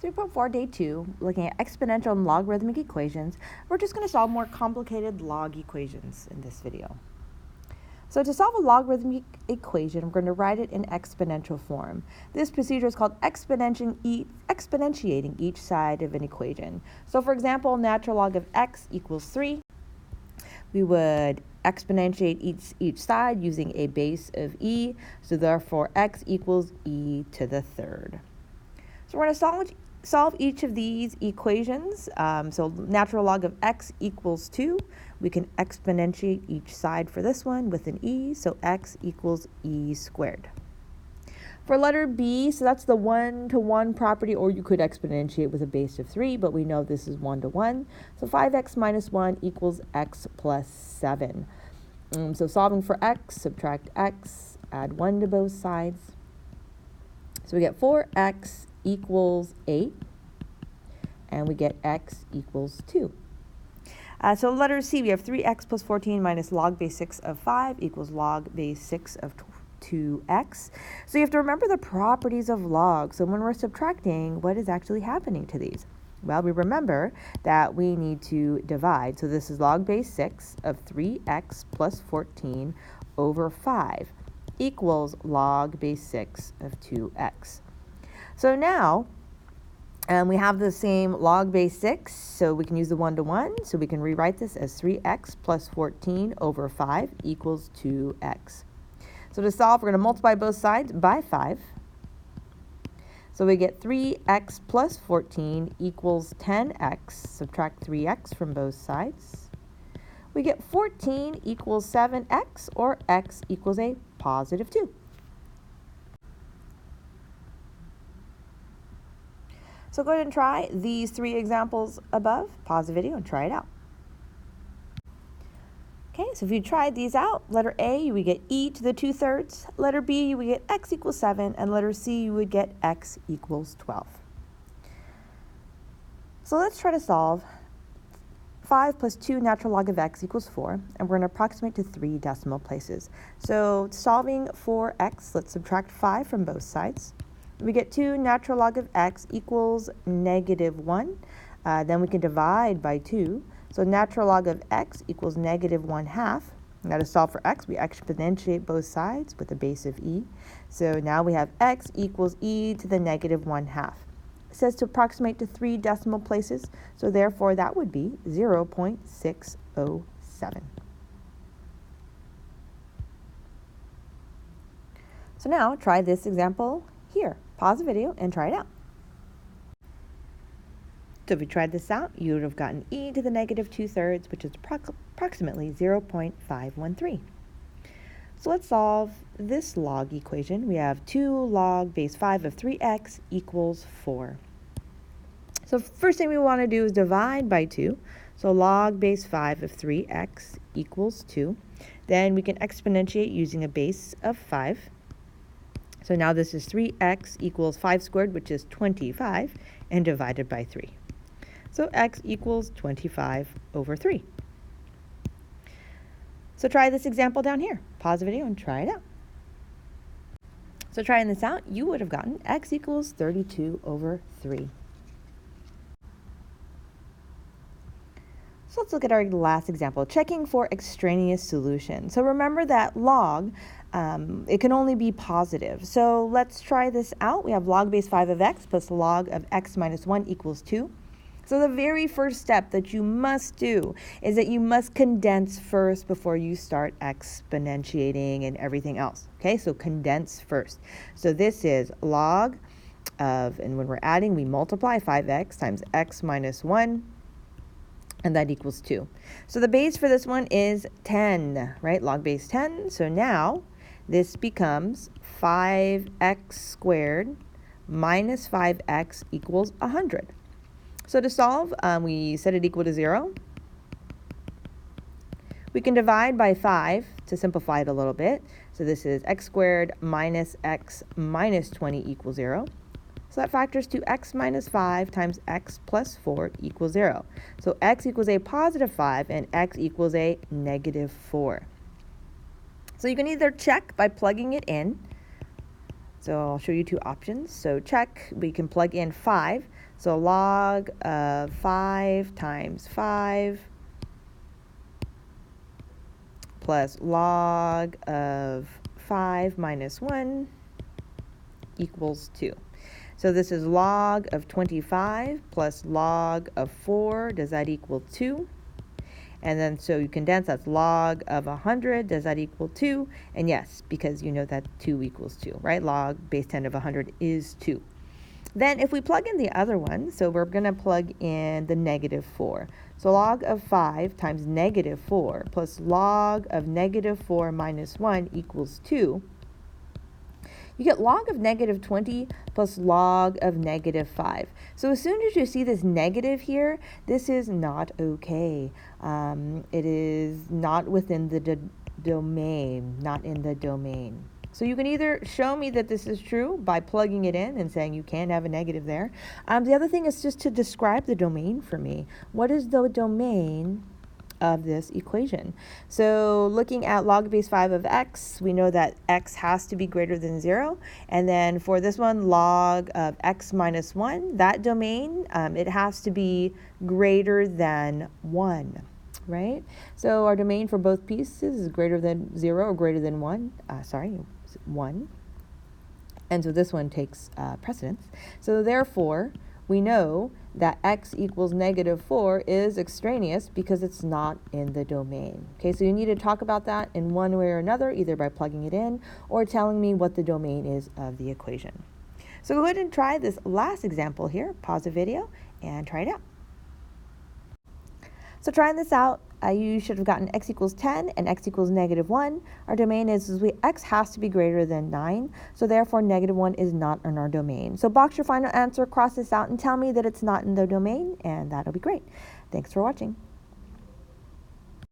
3.4, day 2, looking at exponential and logarithmic equations. We're just going to solve more complicated log equations in this video. So to solve a logarithmic equation, we're going to write it in exponential form. This procedure is called exponentiating each side of an equation. So for example, natural log of x equals 3. We would exponentiate each side using a base of e, so therefore x equals e to the third. So we're going to solve each of these equations. So natural log of x equals 2. We can exponentiate each side for this one with an e, so x equals e squared. For letter b, so that's the one-to-one property, or you could exponentiate with a base of 3, but we know this is 1-to-1. So 5x minus 1 equals x plus 7. So solving for x, subtract x, add 1 to both sides. So we get 4x equals 8, and we get x equals 2. So letter C, we have 3x plus 14 minus log base 6 of 5 equals log base 6 of 2x. So you have to remember the properties of logs. So when we're subtracting, what is actually happening to these? Well, we remember that we need to divide. So this is log base 6 of 3x plus 14 over 5 equals log base 6 of 2x. So now, we have the same log base 6, so we can use the 1-to-1. So we can rewrite this as 3x plus 14 over 5 equals 2x. So to solve, we're going to multiply both sides by 5. So we get 3x plus 14 equals 10x. Subtract 3x from both sides. We get 14 equals 7x, or x equals a positive 2. So go ahead and try these 3 examples above. Pause the video and try it out. Okay, so if you tried these out, letter A, you would get e to the 2/3. Letter B, you would get x equals 7. And letter C, you would get x equals 12. So let's try to solve 5 plus 2 natural log of x equals 4. And we're going to approximate to 3 decimal places. So solving for x, let's subtract 5 from both sides. We get 2 natural log of x equals -1. Then we can divide by 2. So natural log of x equals -1/2. Now to solve for x, we exponentiate both sides with a base of e. So now we have x equals e to the -1/2. It says to approximate to 3 decimal places, so therefore that would be 0.607. So now try this example here. Pause the video and try it out. So if you tried this out, you would have gotten e to the -2/3, which is approximately 0.513. So let's solve this log equation. We have 2 log base 5 of 3x equals 4. So first thing we want to do is divide by 2. So log base 5 of 3x equals 2. Then we can exponentiate using a base of 5. So now this is 3x equals 5 squared, which is 25, and divided by 3. So x equals 25 over 3. So try this example down here. Pause the video and try it out. So trying this out, you would have gotten x equals 32 over 3. So let's look at our last example, checking for extraneous solution. So remember that log, it can only be positive. So let's try this out. We have log base 5 of x plus log of x minus 1 equals 2. So the very first step that you must do is that you must condense first before you start exponentiating and everything else. Okay, so condense first. So this is log of, and when we're adding, we multiply 5x times x minus 1. And that equals 2. So the base for this one is 10, right? Log base 10. So now this becomes 5x squared minus 5x equals 100. So to solve, we set it equal to 0. We can divide by 5 to simplify it a little bit. So this is x squared minus x minus 20 equals 0. So that factors to x minus 5 times x plus 4 equals 0. So x equals a positive 5 and x equals a -4. So you can either check by plugging it in. So I'll show you two options. So check, we can plug in 5. So log of 5 times 5 plus log of 5 minus 1 equals 2. So this is log of 25 plus log of 4. Does that equal 2? And then so you condense, that's log of 100. Does that equal 2? And yes, because you know that 2 equals 2, right? Log base 10 of 100 is 2. Then if we plug in the other one, so we're going to plug in the negative 4. So log of 5 times negative 4 plus log of negative 4 minus 1 equals 2. You get log of negative 20 plus log of negative 5. So as soon as you see this negative here, this is not okay. It is not within the domain, not in the domain. So you can either show me that this is true by plugging it in and saying you can't have a negative there. The other thing is just to describe the domain for me. What is the domain of this equation? So looking at log base 5 of x, we know that x has to be greater than 0. And then for this one, log of x minus 1, that domain, it has to be greater than 1. Right? So our domain for both pieces is greater than 0 or greater than 1. 1. And so this one takes precedence. So therefore, we know that x equals negative 4 is extraneous because it's not in the domain. Okay, so you need to talk about that in one way or another, either by plugging it in or telling me what the domain is of the equation. So go ahead and try this last example here. Pause the video and try it out. So trying this out, you should have gotten x equals 10 and x equals negative 1. Our domain is x has to be greater than 9, so therefore negative 1 is not in our domain. So box your final answer, cross this out, and tell me that it's not in the domain, and that'll be great. Thanks for watching.